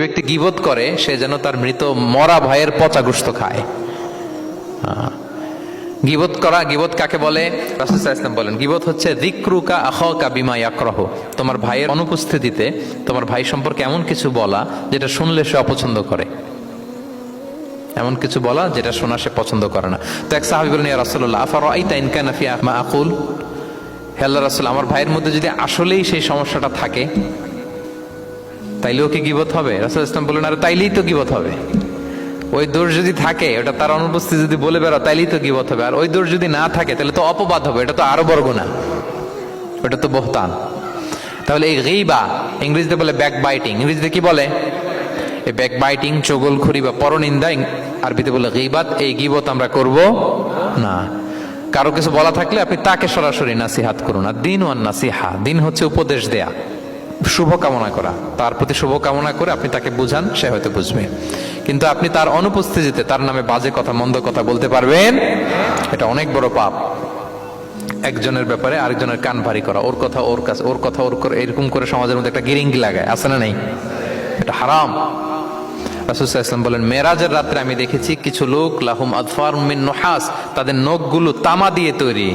ব্যক্তি গীবত করে সে যেন তার মৃত মরা ভাইয়ের পচা গোশত খায়। গীবত করা, গীবত কাকে বলে? রাসূল সাল্লাল্লাহু আলাইহি ওয়াসাল্লাম বলেন গীবত হচ্ছে যিকরুকা আখাকা বিমা ইয়াকরাহু, তোমার ভাইয়ের অনুপস্থিতিতে তোমার ভাই সম্পর্কে এমন কিছু বলা যেটা শুনলে সে অপছন্দ করে, এমন কিছু বলা যেটা শোনা সে পছন্দ করে না। তো এক সাহাবী বলেন, ইয়া রাসূলুল্লাহ আফারাআইতা ইন কানা ফি মা আকুল, হে আল্লাহর রাসূল আমার ভাইয়ের মধ্যে যদি আসলেই সেই সমস্যাটা থাকে তাইলেও কি গীবত হবে? রাসূল সাল্লাল্লাহু আলাইহি ওয়াসাল্লাম বললেন, আরে তাইলেই তো গীবত হবে। ওই দোষ যদি থাকে, ওটা তার অনুপস্থিতি যদি বলে বেড়াও তাইলেই তো গীবত হবে। আর ওই দোষ যদি না থাকে তাহলে তো অপবাদ হবে, এটা তো আরো বড় গুনাহ, ওটা তো বহতান। তাহলে এই গীবা ইংরেজিতে বলে ব্যাক বাইটিং। ইংরেজিতে কি বলে? এই ব্যাক বাইটিং, চগলখড়ি বা পরনিন্দা আরবিতে বলে গীবাত। এই গীবত আমরা করব না। কারো কিছু বলা থাকলে আপনি তাকে সরাসরি নাসিহাত করুন। আর দিন ওয়ান নাসিহা, দিন হচ্ছে উপদেশ দেয়া, শুভ কামনা করা, তার প্রতি শুভ কামনা করে আপনি তাকে বুঝান, সে হয়তো বুঝবে। কিন্তু আপনি তার অনুপস্থিতিতে তার নামে বাজে কথা, মন্দ কথা বলতে পারবেন, এটা অনেক বড় পাপ। একজনের ব্যাপারে আরেকজনের কান ভারী করা, ওর কথা ওর কাছে, ওর কথা ওর করে, এরকম করে সমাজের মধ্যে একটা গিরিঙ্গি লাগায়, আছে না নাই? এটা হারাম। রাসূল সাল্লাল্লাহু আলাইহি ওয়াসাল্লাম বলেন, মেরাজের রাত্রে আমি দেখেছি কিছু লোক লাহুম আদফার মিন নুহাস, তাদের নখগুলো তামা দিয়ে তৈরি।